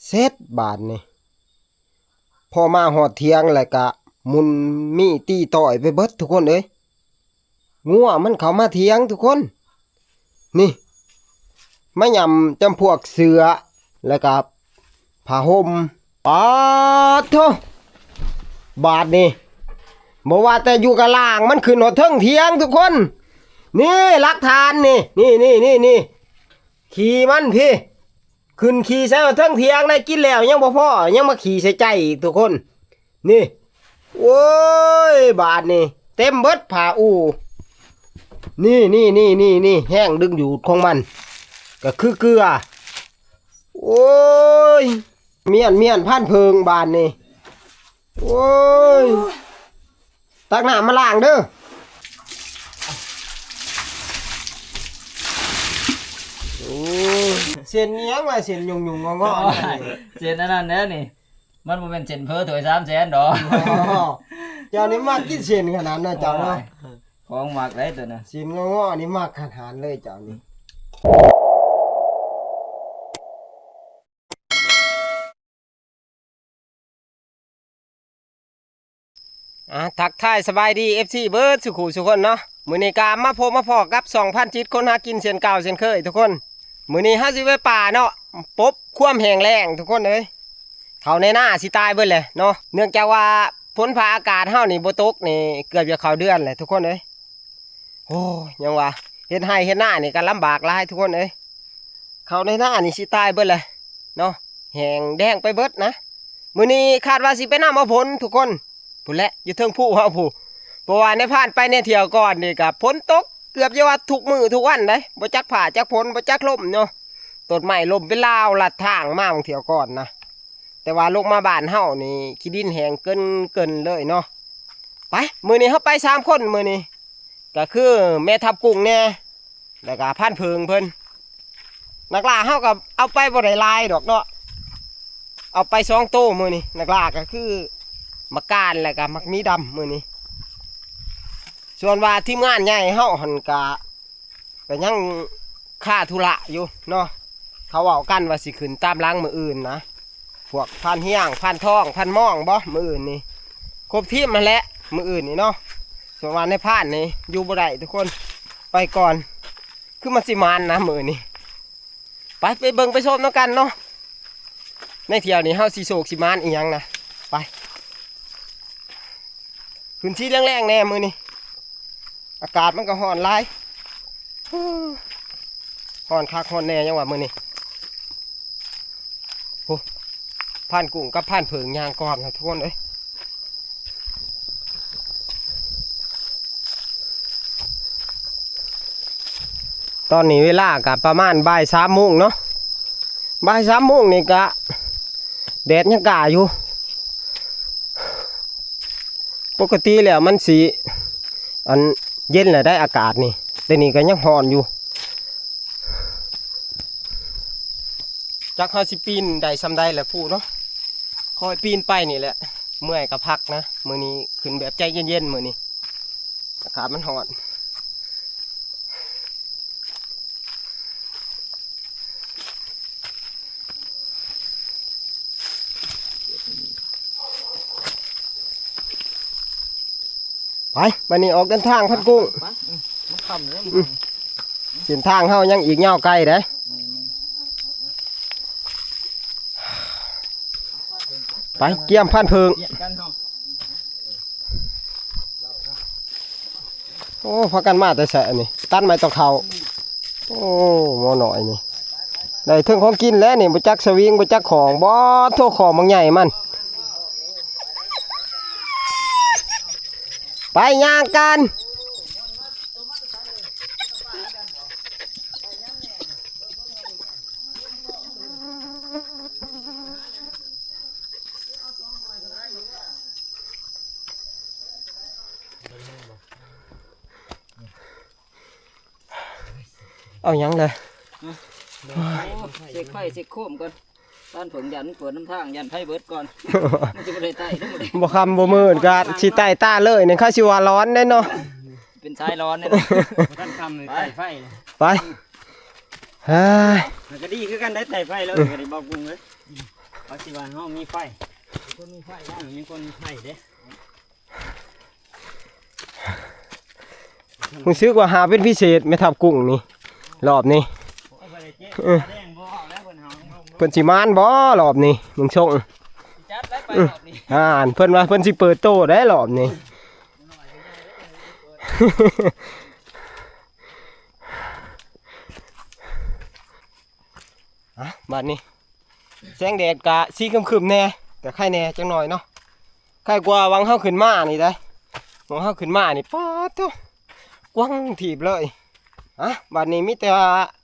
เสร็จบาดนี่พอมาหอดเที่ยงแล้วก็มุนมีตีต่อยไปเบิดทุกคนเอ้ยงัวมันเข้ามาเที่ยงทุกคนนี่มายำจำพวกเสือแล้วก็ผ้าห่มปาดโถบาดนี่บ่ว่าแต่อยู่กับล่างมันขึ้นหอดเทิงเที่ยงทุกคนนี่หลักฐานนี่ขี่มันพี่ขึ้นขี่ใส่หอดเทิงเที่ยงได้กินแล้วยังบ่พอยังมาขี่ใส่ใจอีกทุกคนนี่โอ้ยบาดนี่เต็มเบิดผ้าอูนี่แห้งดึงอยู่ของมันก็คือเกลือโอ้ยเมียนพันเพิงบาดนี่โอ้ยตักน้ำมาล้างเด้อโอ้เส้นเนี้ยงว่าเส้นยุ่งงอเจนนั่นเด้อนี่มันบ่แม่นเจนเพ้อถวย300,000ดอกเจ้านี่มากกินเส้นขนาดนั้นเจ้าเนาะของมักได้ตัวน่ะเส้นงอนี่มากขนาดเลยเจ้านี่ทักทายสบายดี FC เบิร์ดสุขุสุคนเนาะมื้อนี้ก็มาพบมาพอกับ2,000จิตคนหากินเช่นเก่าเช่นเคยทุกคนมื้อนี้เฮาสิไปป่าเนาะปบความแห้งแล้งทุกคนเอ้ยเขาในหน้าสิตายเบิดเลยเนาะเนื่องจากว่าฝนฟ้าอากาศเฮานี่บ่ตกนี่เกือบจะเข้าเดือนเลยทุกคนเอ้ยโอ้ยังว่าเฮ็ดให้เฮ็ดหน้านี่ก็ลำบากหลายทุกคนเอ้ยเขาในหน้านี่สิตายเบิดเลยเนาะแห้งแดงไปเบิดนะมื้อนี้คาดว่าสิไปนำเอาผลทุกคนพุ่นแหละอยู่เทิงผู้เฮาผู้เพราะว่าในผ่านไปในเที่ยวก่อนนี่ก็ฝนตกเกือบจะว่าทุกมื้อทุกวันเด้บ่จักผ่าจักฝนบ่จักลมเนาะต้นไม้ลมเป็นลาวลัดทางมาบางเที่ยวก่อนนะแต่ว่าลงมาบ้านเฮานี่ขี้ดินแห้งเกินเลยเนาะไปมื้อนี้เฮาไป3คนมื้อนี้ก็คือแม่ทับกุ้งแน่แล้วก็พันเพิงเพิ่นนักล่าเฮาก็เอาไปบ่ได้หลายดอกเนาะเอาไป2โตมื้อนี้นักล่าก็คือมักการแล้วก็มักมีดำมื้อนี้ส่วนว่าทีมงานใหญ่เฮาหั่นก็ยังค่าธุระอยู่เนาะเขาเว้ากันว่าสิขึ้นตามหลังมื้ออื่นนะพวกพันเฮียงพันทองพันม่องบ่มื้ออื่นนี่ครบทีมมาแล้วมื้ออื่นนี่เนาะส่วนว่าในพานนี่อยู่บ่ได้ทุกคนไปก่อนคือมันสิมานนะมื้อนี้ไปเบิ่งไปชมนำกันเนาะในเที่ยวนี้เฮาสิโศกสิมานอีหยังนะไปพื้นที่แรงๆแน่มื้อนี้อากาศมันก็ร้อนหลายร้อนคักร้อนแน่ยังว่ามื้อนี้โอ้ผ่านกุ้งกับผ่านเผิงยางกรอบนะทุกคนเอ้ยตอนนี้เวลากับประมาณบ่าย3 โมงเนาะบ่าย3 โมงนี่ก็แดดยังกล้าอยู่ปกติแล้วมันสีอันเย็นแหละได้อากาศนี่แต่นี่ก็ยังร้อนอยู่จัก50 ปีนได้ซำใดแหละผู้เนาะคอยปีนไปนี่แหละเมื่อยก็พักนะมื้อนี้ขึ้นแบบใจเย็นๆมื้อนี้อากาศมันร้อนไปวันนี้ออกเดินทางพัดกุ้งมันค่ำเด้อเส้นทางเฮายังอีกยาวไกลเด้ไปเกี่ยมพันเพิงโอ้พากันมาแต่แสะนี่ตันไม้ตะเขาโอ้หมอหน่อยนี่ได้ถึงของกินแล้วนี่บ่จักสวิงบ่จักของบ่โทษของบางใหญ่มันไปย่างกันเอายังเลยเช็คไฟเช็คโคมก่อนบ้านผมยันเปิดน้ำทางยันไฟเบิดก่อนมันจะบ่ได้ใต้ทั้งหมดบ่คำบ่มืดก็สิใต้ตาเลยนี่เขาสิว่าร้อนได้เนาะเป็นชายร้อนเนี่ยท่านคำเลยใต้ไฟไปเฮ้ยมันก็ดีคือกันได้ใต้ไฟแล้วก็ได้บอกกุ้งเลย ปัจจุบันเฮามีไฟคนมีไฟได้มีคนมีไฟเด้ มึงซื้อกว่าหาเป็นพิเศษไม่ทับกุ้งนี่รอบนี้เพิ่นสิมานบ่รอบนี้มึงส่ง จัดได้ไปรอบนี้ เพิ่นว่าเพิ่นสิเปิดโตได้รอบนี้ บัดนี้แสงแดดกะสีครึมๆแน่แต่ไข่แน่จังหน่อยเนาะไข่กว่าวังเฮาขึ้นมานี่ได้วังเฮาขึ้นมานี่ป๊าดโตกว้างถีบเลยบัดนี้มีแต่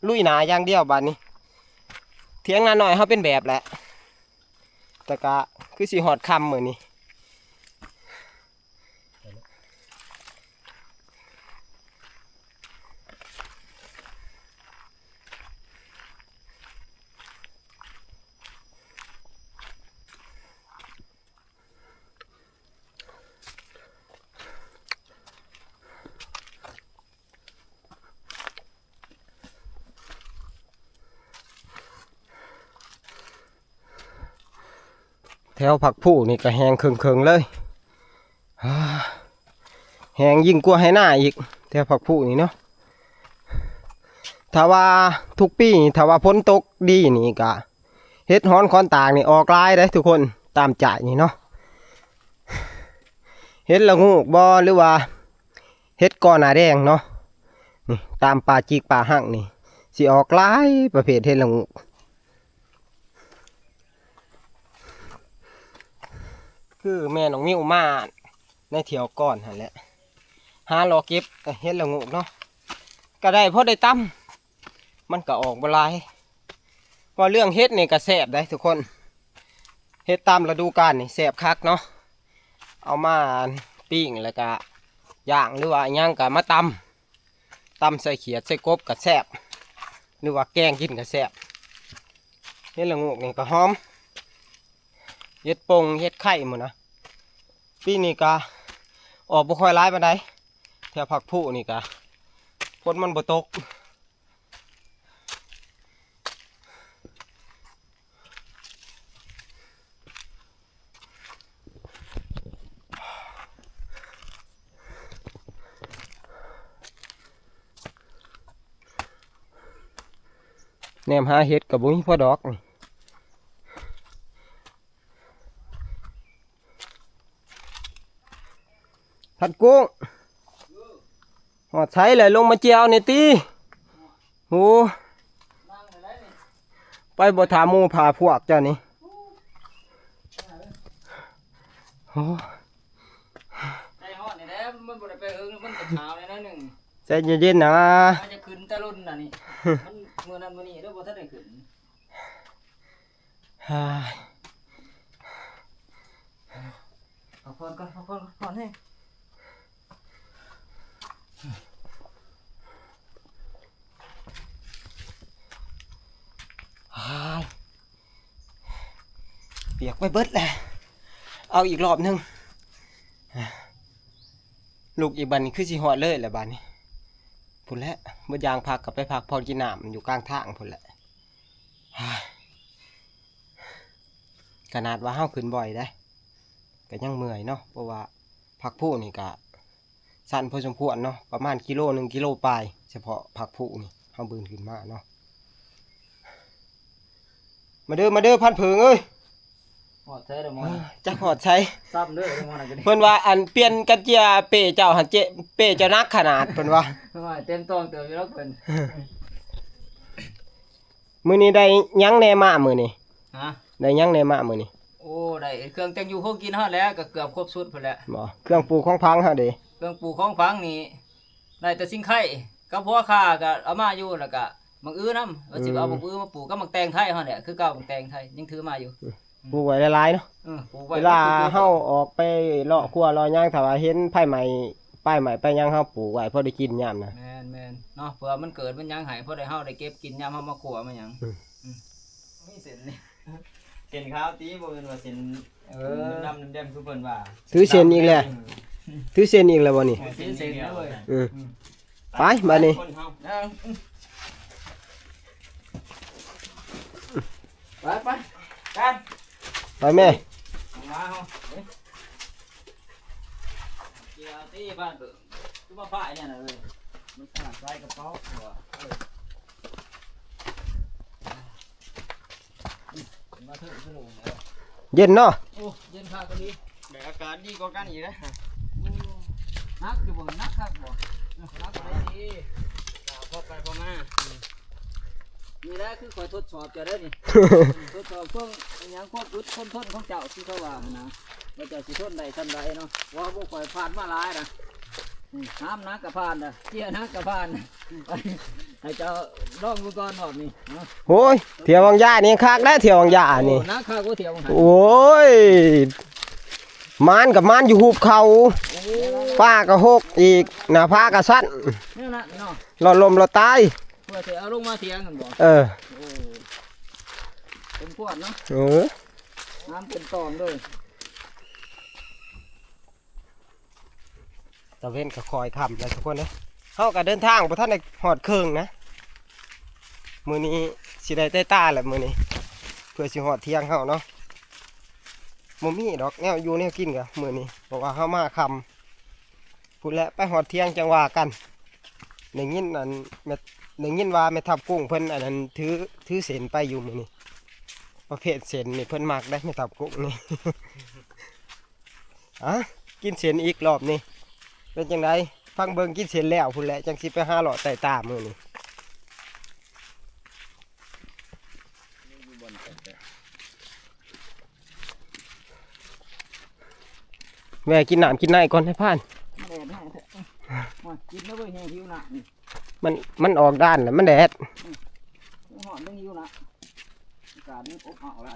ลุยหนาอย่างเดียวบัดนี้เถียงนาหน่อยเฮาเป็นแบบแหละแต่กะคือสิฮอดค่ำมื้อนี้แถวผักผู้นี่ก็แห้งเคิงๆเลยแห้งยิ่งกว่าให้หน้าอีกแถวผักผู้นี่เนาะถ้าว่าทุกปีถ้าว่าฝนตกดีนี่ก็เฮ็ดฮ้อนคอนตากนี่ออกลายได้ทุกคนตามจ่ายนี่เนาะเฮ็ดละงูกบ่หรือว่าเฮ็ดก้อนหน้าแดงเนาะนี่ตามป่าจิกป่าหั่งนี่สิออกลายประเภทเฮ็ดละงูกคือแม่น้องมิ้วมาในเที่ยวก่อนหั่นแหละหารอเก็บเฮ็ดละงูกเนาะก็ได้พอได้ตั้มมันก็ออกบ่หลายเพราะเรื่องเฮ็ดนี่ก็แซ่บได้ทุกคนเฮ็ดตามฤดูกาลนี่แซ่บคักเนาะเอามาปิ้งแล้วก็ย่างหรือว่าอิหยังก็มาตำใส่เขียดใส่กบก็แซ่บหรือว่าแกงกินก็แซ่บเฮ็ดละงูกนี่ก็หอมเฮ็ดปงเฮ็ดไข่หมดนะปีนี้ก็ออกบ่ค่อยร้ายปานใดแถวผักผู้นี่ก็ฝนมันบ่ตกแนมหาเฮ็ดกับบุ้ยพ่อดอกนี่พัดกุ้งหอดใช้เลยลงมาเจียวในตีโหไปบ่ถามหมู่พาพวกเจ้านี่โอ้ ใจฮอดนี่แหละมันบ่ได้ไปเอิงมันก็ขาวเลยนะหนึ่ง ใจเย็นๆนะ มันจะขึ้นตะลุ่นน่ะนี่มันมื้อนั้นมื้อนี้เด้อบ่ทันได้ขึ้นเอาพรก่อนเอาพรก่อนให้เปียกไปเบิดแหละเอาอีกรอบหนึงลูกอีกบันนี้คือสิหอดเลยแหละบันนี้พุ่นแล้วเมื่อยางพักกับไปพักพอกินน้ำอยู่กลางทางพุ่นแหละขนาดว่าเฮาขึ้นบ่อยได้ก็ยังเมื่อยเนาะเพราะว่าพักผู้นี่ก็สั้นพอสมควรเนาะประมาณ1 กิโลปลายเฉพาะพักผู้นี่เฮาบืนขึ้นมาเนาะมาเด้อพันเพิงเอ้ย หอดใช้เด้อหมอ จักหอดใช้ ซ้ำเด้อหมอน่ะก็ได้ เพิ่นว่าอันเปลี่ยนกันเจียเป้เจ้าหันเป้เจ้านักขนาดเพิ่นว่า ว่าเต็มท้องเติบอยู่แล้วเพิ่น มื้อนี้ได้หยังแหน่มามื้อนี้ ฮะ ได้หยังแหน่มามื้อนี้ โอ้ได้เครื่องแต่งอยู่ของกินฮอดแล้วก็เกือบครบสุดพุ่นแหละ บ่เครื่องปลูกของพังเฮาเด้ เครื่องปลูกของฝังนี่ได้แต่สิ่งไข่กับพ่อค้าก็เอามาอยู่แล้วก็มังอื้อนำว่าสิเอามังอื้อมาปลูกกับมังแตงไทยเฮาเนี่ยคือเก่ามังแตงไทยยังถือมาอยู่ ปลูกไว้หลายๆเนาะ ปลูกไว้ เวลาเฮาออกไปเลาะครัวเลาะหยังถ้าว่าเห็นไผใหม่ป้ายใหม่ไปหยังเฮาปลูกไว้พอได้กินยามนะ แม่นเนาะเผื่อมันเกิดมันยังให้พอได้เฮาได้เก็บกินยามเฮามาขัวมาหยังมีเส้นนี่ เส้นขาวตีบ่แม่นว่าเส้นน้ำแดงคือเพิ่นว่า ถือเส้นอีกแล้วถือเส้นอีกแล้วบ่นี่ เส้นเด้อเว้ย ไปบัดนี้ คนเฮา ไปกัน ไปแม่ มาเฮาเกี่ยวที่บ้านเบิ่งคือมาฝ่ายเนี่ยน่ะเอ้ยมันขาดใส่กระเป๋าหัวมาถึงสนุกแล้ว เย็นเนาะ โอ้เย็นข้าวก็ดี แต่อากาศดีกว่ากันอีกนะ นักอยู่บ่นักครับบ่นักบ่ได้ดี พอไปพอมา นี่แหละคือคอยทดสอบจะได้นี่ ทดสอบพวกอิหยังพวกอึดทนของเจ้าที่เขาว่านะว่าเจ้าสิทนได้ทันใดเนาะว่าพวกข่อยผ่านมาหลายนะน้ำนักกะผ่านนะเจี๊ยนักกะผ่านนะให้เจ้าลองดูก่อนรอบนี้เนาะ โอ้ยเที่ยววังยานี่คักแล้วเที่ยววังยานี่ โอ้นักข้าวก๋วยเตี๋ยวของหัน โอ้ยมานกับมานอยู่หุบเขาฟ้าก็หกอีกหน้าผาก็สั้น นี่นะเนาะ รอดลมรอดตาย เพื่อจะเอาลงมาเถียงกันบ่ เออ โอ้เป็นพวดเนาะ เออ น้ำเป็นตอนเลย ตะเว้นก็คอยคำเลยทุกคนเลยเฮาก็เดินทางบ่ทันได้ฮอดครึ่งนะมื้อนี้สิได้ใต้ตาแหละมื้อนี้เพื่อสิฮอดเที่ยงเฮาเนาะบ่มีดอกแนวอยู่แนวกินกะมื้อนี้เพราะว่าเฮามาค่ำพูดแล้วไปฮอดเที่ยงจังว่ากันได้ยินอันแม่ได้ยินว่าแม่ทับกุ้งเพิ่นอันนั้นถือเส้นไปอยู่มื้อนี้ประเภทเส้นนี่เพิ่นมักได้แม่ทับกุ้งนี่ อ่ะกินเส้นอีกรอบนี้เป็นจังไดฟังเบิ่งกินเส้นแล้วพุ่นแหละจังสิไปหาหลอดใต้ตามื้อนี้แม่กินน้ำกินไนก่อนให้ผ่าน แดดแห้งแท้มากินแล้วเว้ยแห้งหิวหนักนี่ มันออกด้านแล้วมันแดด หอนต้องหิวหนักอากาศมันอบอ้าวอะไร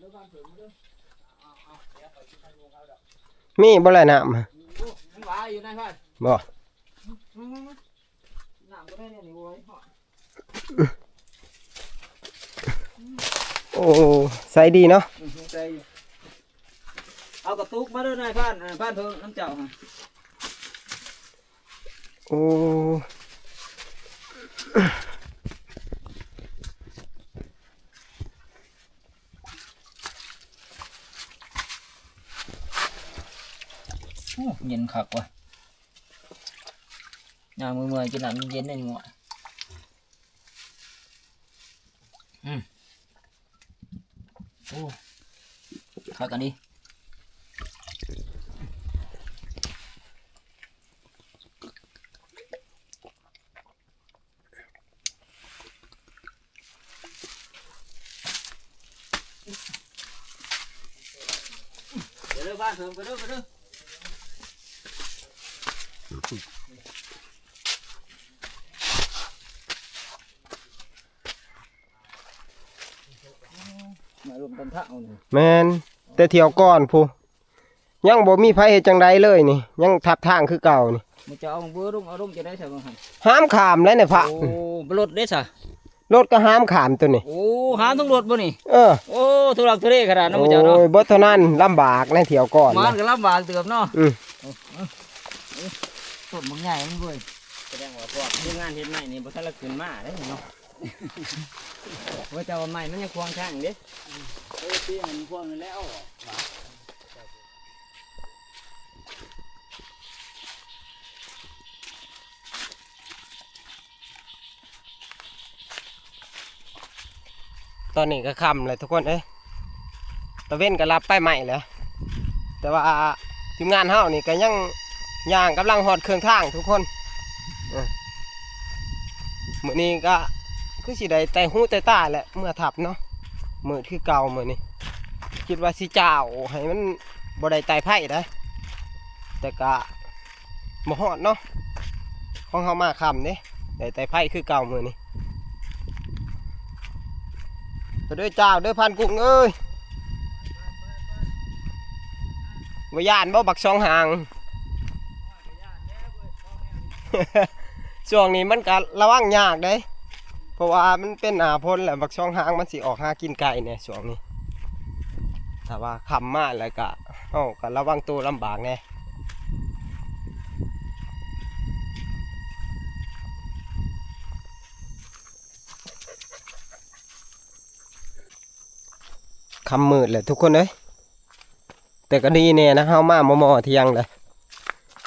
เรื่องบ้านเถิดมาเด้อเอาเดี๋ยวไปกินไข่มุกเอาดอก มีบ่ละน้ำ มันหวานอยู่นะพ่อน บ่ น้ำก็ได้เนี่ยนี่โว้ย โอ้ใส่ดีเนาะ ใจเอากระตุกมาด้วยนายพ่านพ่านเพิ่งน้ำเจ้าฮะ โอ้ เย็นคักว่ะน้ำมือกินน้ำเย็นได้หมดโอ้คักกันดิเดี๋ยวเลิกบ้านเถิงไปเด้อไปเด้อมาลงกันท่าเอาหนึ่ง แม่นแต่เที่ยวก่อนผู้ยังบ่มีไผเฮ็ดจังใดเลยนี่ยังทับทางคือเก่านี่ มันจะเอาเบอร์รุ่งเอารุ่งจะได้ใช่ไหมครับ ห้ามขามแล้วเนี่ยพระ โอ้รถได้สะ รถก็ห้ามขามตัวนี้ โอ้หาต้องรถบ่นี่ เออ โอ้ทุลักทุเลขนาดนั้น โอ้ มันจะเนาะ ยบ่เท่านั้นลำบากในเที่ยวก่อน มัน นะ ก็ลำบากเติบเนาะ อืม ต้นบางใหญ่มันเว้ย แสดงว่าพวกทีมงานเฮ็ดใหม่นี่บ่ทันละขึ้นมาได้เนาะ ว่าจะเอาใหม่มันยังควงช่างเด้ที่มันควงแล้ว ตอนนี้ก็ค่ำเลยทุกคนเอ้ยตะเว้นก็รับไปใหม่แล้วแต่ว่าทีมงานเฮานี่ก็ยังย่างกำลังหอดเครื่องทางทุกคนมื้อนี้ก็คือสิได้แต่หูแต่ตาแหละเมื่อทับเนาะมื้อคือเก่ามื้อนี้คิดว่าสิเจ้าให้มันบ่ได้ไต่ไผ่ได้แต่ก็บ่ฮอดเนาะของเฮามาค่ำเด้ได้ไต่ไผ่คือเก่ามื้อนี้เด้อเจ้าเด้อพันกุ้งเอ้ยบ่ย่านบ่บักสองหาง ช่วงนี้มันก็ระวังยากเด้เพราะว่ามันเป็นหน้าฝนแหละบักช่องหางมันสิออกหากินไก่เนี่ยช่วงนี้ถ้าว่าค่ำมาแล้วก็ก็ระวังตัวลำบากแน่ คำมืดแหละทุกคนเอ้ยแต่ก็ดีเนี่ยนะเฮามาหมอเที่ยงเลย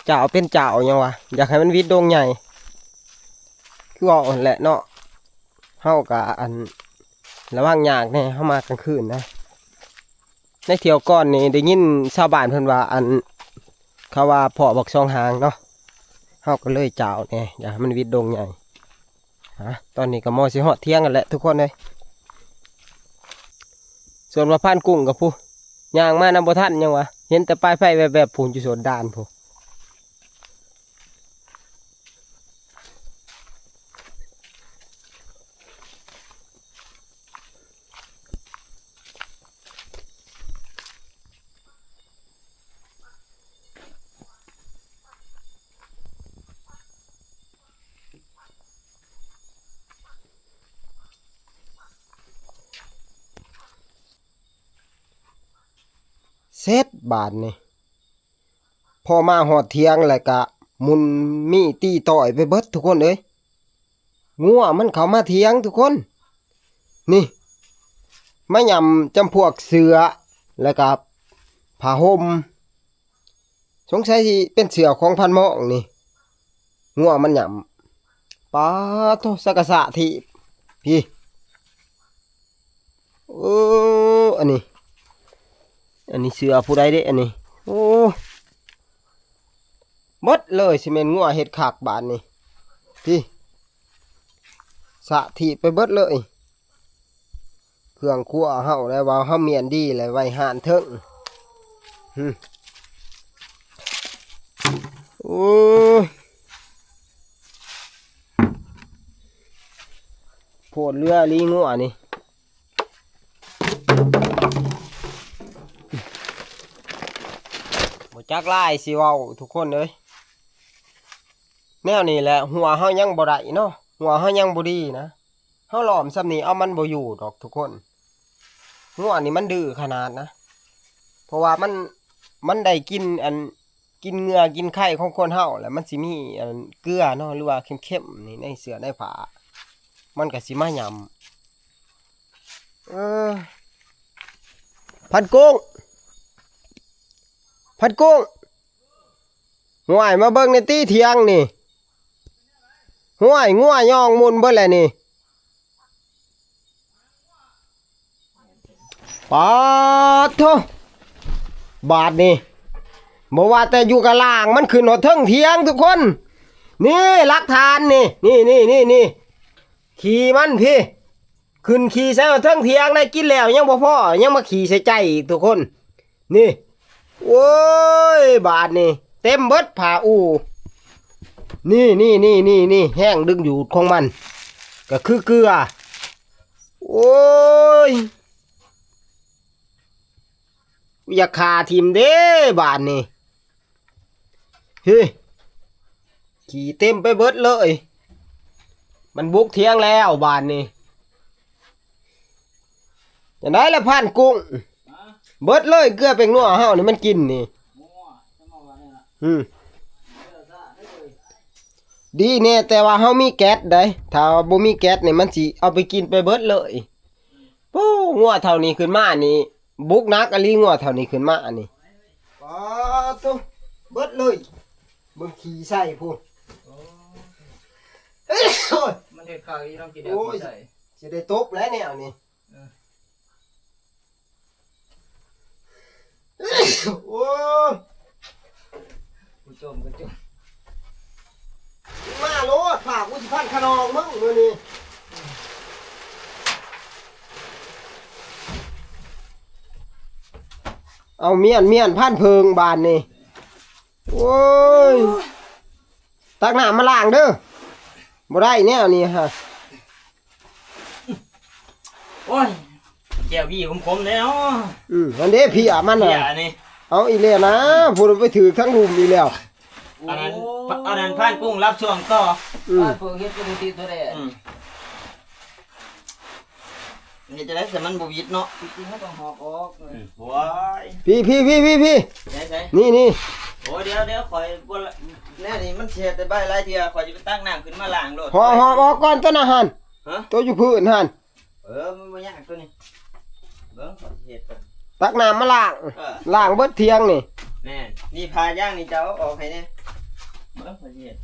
เจ้าเป็นเจ้ายังวะอยากให้มันวิดดงใหญ่คือว่าแหละเนาะเฮากะอันระวังยากแน่เฮามากลางคืนนะในเที่ยวก่อนนี่ได้ยินชาวบ้านเพิ่นว่าอันเขาว่าเพาะบักซองหางเนาะเฮาก็เลยเจ้าเนี่ยอยากให้มันวิดดงใหญ่ตอนนี้ก็มอสิฮอดเที่ยงกันแหละทุกคนเลยส่วนว่าพานกุ้งกับผู้ย่างมานำบ่ทันยังวะเห็นแต่ป้ายไฟแบบๆผูนอยู่สวนด่านผู้เซตบาทนี่พอมาหอดเที่ยงแล้วก็มุนมีตีต่อยไปเบิดทุกคนเอ้ยงัวมันเข้ามาเที่ยงทุกคนนี่มายำจำพวกเสือแล้วก็ผ้าห่มสงสัยสิเป็นเสือของพันหมองนี่งัวมันยำปาโทสักกะสะที่พี่อันนี้เสือผู้ใดเด้อันนี้โอ้หมดเลยสิเมนงัวเห็ดขากบานนี่พี่สะถีไปเบิดเลยเครื่องครัวเฮาแล้วว่าเฮาเมียนดีเลยไว้หานเถิงโอ้โพดเรือลีงัวนี่จักไล่สิเว้าทุกคนเลยแนวนี้แหละหัวเฮายังบ่ได้เนาะหัวเฮายังบ่ดีนะเฮาหลอมซำนี้เอามันบ่อยู่ดอกทุกคนหัวนี่มันดื้อขนาดนะเพราะว่ามันได้กินกินเหงื่อกินไข่ของคนเฮาแล้วมันสิมีเกลือเนาะหรือว่าเข้มๆนี่ในเสื้อในผ้ามันก็สิมายำพันกุ้งห่วยมาเบิ่งในตีเทียงนี่ห่วยงัวย่องมุนเบิ่แหละนี่ปาดโธบาดนี่บ่ว่าแต่อยู่กับล่างมันขึ้นหอดเทิงเทียงทุกคนนี่หลักฐานนี่ขี่มันพี่ขึ้นขี่ใส่หอดเทิงเทียงได้กินแล้วยังบ่พอยังมาขี่ใส่ใจอีกทุกคนนี่โอ้ยบาดนี่เต็มเบิดผ่าอูนี่แห้งดึงอยู่ของมันก็คือเกลือโอ้ยอย่าขาทิมเด้บาดนี่เฮ้ยขี่เต็มไปเบิดเลยมันบุกเที่ยงแล้วบาดนี่จะได้ละพันกุ้งเบิดเลยเกลือเป็นนัวเฮานี่มันกินนี่ดีแน่แต่ว่าเฮามีแก๊สได้ถ้าบ่มีแก๊สนี่มันสิเอาไปกินไปเบิดเลยโอ้งัวเท่านี้ขึ้นมานี่บุกนักอลีงัวเท่านี้ขึ้นมานี่ปาตุ๊เบิดเลยเบิ่งขี้ใส่พุ่นมันเฮ็ดข้าวอีต้องกินเดี๋ยวกินใส่สิได้ตบแล้วแนวนี้โอ้กูจมมาโลดฝากกูสิพันขนองมึงมื้อนี้เอาเมียนพันเพิงบานนี่โอ้ยตักน้ำมาล้างเด้อบ่ได้แนวนี้ฮะโอ้ยแก้วพี่คมๆเลยเนาะอันนี้พี่อ่ะมันน่ะนี่เอาอีแล้วนะพูดไปถือทั้งรุมอีแล้วอันนั้นพานกุ้งรับช่วงต่อพานเพิ่งเฮ็ดบ่ติดตัวใดนี่จะได้แต่มันบ่วิดเนาะจริงๆมันต้องหอกออกว้ายพี่ใช่นี่โอ้เดี๋ยวข่อยบ่แน่นี่มันเสียแต่ใบหลายเที่ยข่อยสิไปตักน้ำขึ้นมาล้างโลดหอกออกก่อนต้นอาหารตัวอยู่พื้นหั่นมันบ่ยากตัวนี้ เบิ่งขอเฮ็ดก่อน ตักน้ำมาล้าง เออ ล้างเบิดเที่ยงนี่ แม่นนี่พาย่างนี่เจ้าออกให้แน่เบิ่งขอเฮ็ด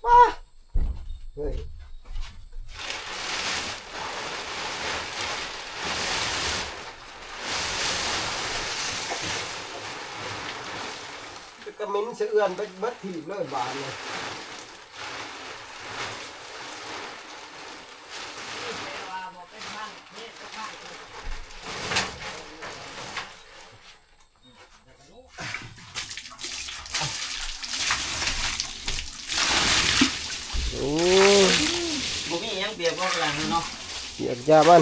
ว้าเฮ้ยกระมิ้นเสือเอือนไปเบิดถีบเลยบานเลย โอ้ย บ่มีหยังเปรียบบ่กลางเนาะ เสียบยามัน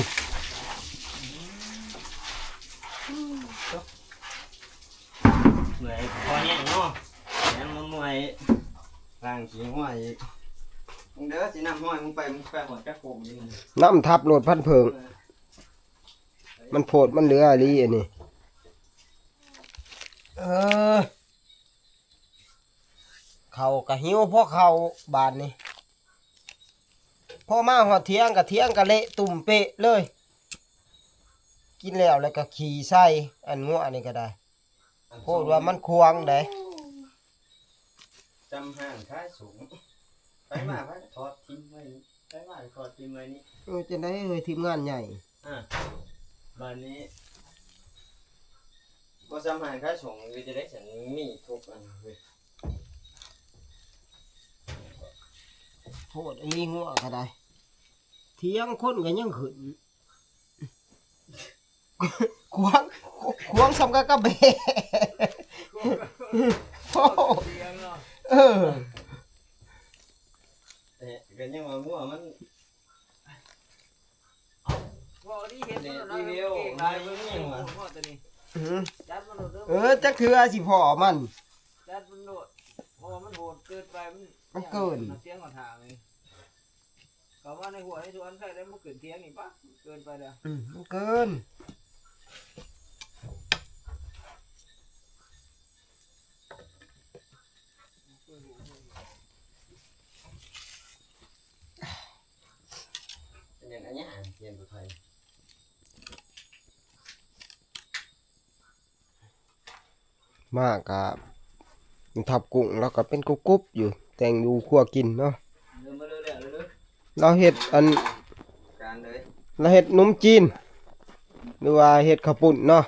เหนื่อยพอแย่งเนาะยังมันเมื่อยล้างขี้ห้อยอีกมึงเด้อสิน้ำห้อยมึงไปหอดจักโกงนี่มึง น้ำทับโหลดพันเพิง มันโผดมันเหลืออะไรอันนี้เขากะหิวพวกเขาบานนี่พ่อมาหอดเทียงกะเละตุ่มเปะเลย กินแล้วก็ขี่ใส่อันงัวอันนี้ก็ได้โพดว่ามันควงได้ จำห่างท้ายสูงไปมาไปถอดทิ้งไว้นี่ไปมาถอดทิ้งไว้นี่ จะได้ทีมงานใหญ่ บ้านนี้บ่จำห่างท้ายสูงก็จะได้ฉันมีทุกอันเว้ย โพดอันนี้งัวก็ได้เทียงคนก็ยังขึ้นควงสำกับกระเบะโอ้เออ แต่ก็ยังว่างัวมัน ว่าดีเห็น เนี่ย มัน รีวิว เก่ง นายเบิ่งยังว่า ว่าตัวนี้ อื้อ จัดมันโหด จักเทือสิพ่อมัน จัดมันโหดเพราะว่ามันโหดเกินไปมัน เกิน เสียงของทางเลยเขาว่าในหัวในสวนใส่ได้มันเกินเทียงนี่ปะเกินไปแล้ว มันเกิน เป็นอย่างนี้เรียนตัวไทย มากกับมันทับกุ้งแล้วก็เป็นกุ๊บๆอยู่ แต่งอยู่ครัวกินเนาะ เริ่มมาเรื่อยๆเรื่อย เราเฮ็ดอัน ๆการเลย เราเฮ็ดนมจีนหรือว่าเฮ็ดข้าวปุ้นเนาะ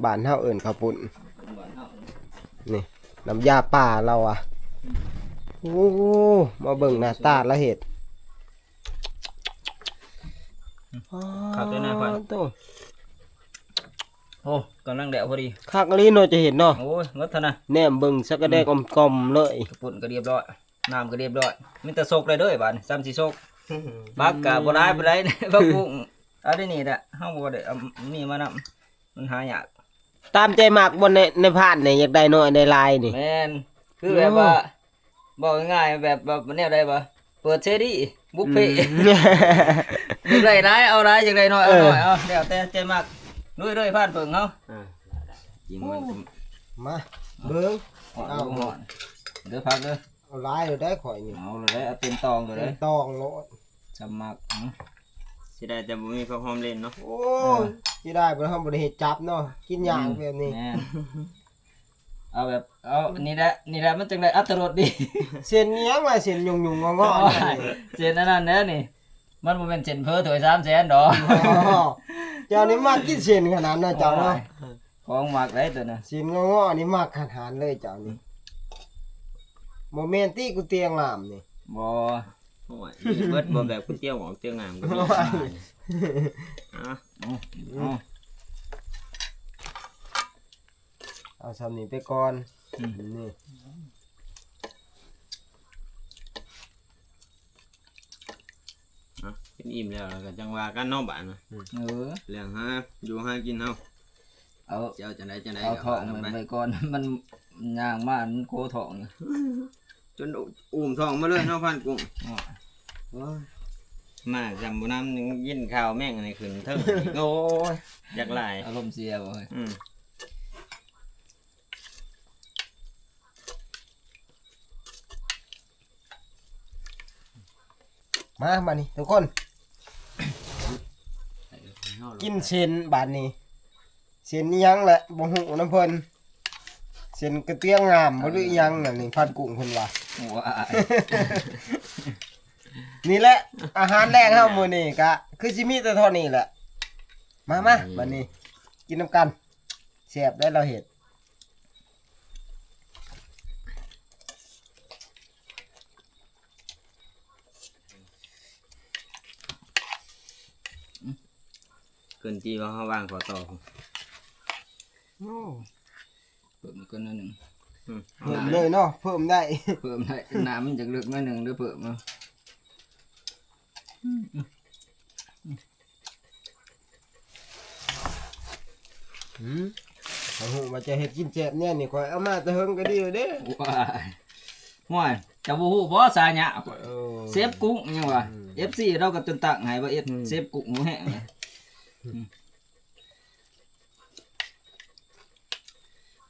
บ้านเฮาเอิ้นข้าวปุ้น บ้านเฮา นี่น้ำยาป่าเราอ่ะโอ้มาเบิ่งหน้าตาละเฮ็ด ขับได้นะพ่อ โต โอ้กำลังแดดพอดี คักอีหลีเนาะจะเห็นเนาะ โอ้ยงดเท่านะ แหนมเบิ่งสักกระแดกอมๆเลย กระปุ่นก็เรียบร้อยน้ำก็เรียบร้อยมีแต่โซกเลยเด้อบ้านซ้ำสิโซกบักกะบ่ได้บ่ได้ บักกุ้งเอาได้นี่แหละเฮาบ่ได้เอานี่มานำมันหายาก ตามใจมักบ่ในพานนี่อยากได้น้อยได้หลายนี่ แม่นคือแบบว่าบอกง่ายๆแบบแนวใดบ่เปิดเสรีบุฟเฟ่ต์อยากได้หลายเอาหลายอยากได้น้อยเอาน้อยเอาแล้วแต่ใจมักลุยๆผ่านเพิ่งเฮาจริงมัน มาเบิ่ง เอาหอนเด้อพักเด้อ เอาหลายเลยได้ข่อยนี่ เอาเลยเอาเต็มตองเลย ตองโลด สมัครสิได้แต่บ่มีข้าวหอมเล่นเนาะ โอ้ยสิได้บ่ทำบ่ได้เฮ็ดจับเนาะกินหยางแบบนี้ แม่นเอาแบบเอานี่แหละมันจังได้อัตรสดี เส้นเนี้ยงว่าเส้นยุงๆงอๆอันนี้ เส้นอันนั้นเด้อนี่มันบ่แม่นเส้นเพ้อถ้วย300,000ดอก อ๋อเจ้านี่มักกินเส้นขนาดนั้นเจ้าเนาะ ของมักได้ตัวน่ะ เส้นงอๆนี่มักขนาดเลยเจ้านี่บ่แม่นติกูเตียงงามนี่ บ่โอ้ยเบิดบ่แบบก๋วยเตี๋ยวของเตี๋ยวงามก็มีอ่ะ เอาซ้ำนี้ไปก่อนนี่ กินอิ่มแล้วก็จังว่ากันเนาะบ้านเรื่องหาอยู่หากินเฮา เอา เจ้าจังได๋ เอา ก็ ท้อง ว่า มัน ไป ไปก่อนมันย่างมามันโคท้อง จนอุ้มท้องมาเลยเนาะพันกุ้งมาจำบ่นำยังยินข่าวแม่งอันนี้ขึ้นเทิงโอ้ยอยากหลาย อารมณ์เสียบ่เฮ้ย มาบัดนี้ทุกคน เฮาล กินเส้นบาดนี้เส้นอิหยังแหละบ่ฮู้น้ำเพิ่นเส้นกระเตียงงามบ่หรืออิหยังนั่นนี่พันกุ้งเพิ่นว่า ว้าย นี่แหละอาหารแรงเฮามื้อนี้ก็คือสิมีแต่เท่านี้แหละมาบัดนี้กินน้ำกันแซ่บได้เราเฮ็ด เกินจีว่าเขาวางขอต่อ โอ้ เพิ่มอีกคนหนึ่ง เพิ่มเลยเนาะเพิ่มได้ เพิ่มได้น้ำมันจะลึกหน่อยหนึ่งหรือเพิ่มมา โอ้โหมาจะเฮ็ดกินแซ่บเนี่ยนี่ข่อยเอามาแต่เฮิงก็ดีอยู่เด้ ว้ายห่วยจะบูฮู้บ่สาหยะเซฟกุ้งยังวะ FC เราก็จนตั้งให้ว่าเซฟกุ้งหมูแห้ง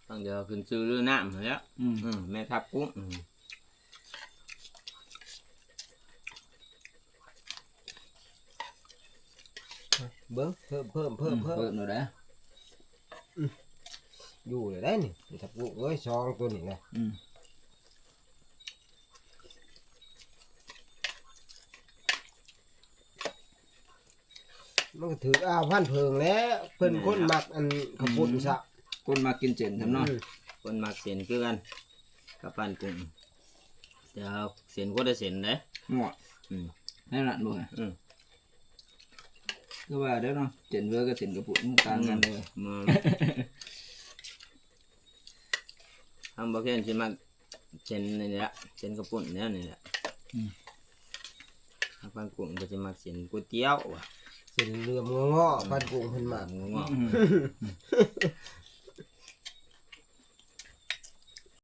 ต้องเดี๋ยวขึ้นซื้อเรือน้ำมาแล้ว อืม แม่ทับกุ้ง เบิ่งเพิ่ม เพิ่มหน่อยนะ อยู่เลยได้นี่ถ้าปลูกเอ้ยซองตัวนี้นะ อืม มันก็ถืออ้าวพันเพิงแล้วเพิ่นคนมักอันขาวปุ้นซะ คนมากินเจนทำเนาะ คนมักเส้นคือกันกับปั้นกุ้งเดี๋ยวเส้นก็ได้เส้นเด้ หมด อืม นั่นแหละบ่ก็ว่าเด้อเนาะเจนเวอร์กับเจนกระปุกมันต่างกันเลย มาทำบ่แค่นสิมักเส้นนี่แหละเส้นกระปุ่นเนี่ยนี่แหละถ้าปั้นกุ้งก็จะมักเส้นก๋วยเตี๋ยวว่ะ เส้นเหลื่อมงอๆพันกุ้งเพิ่นมัก งอ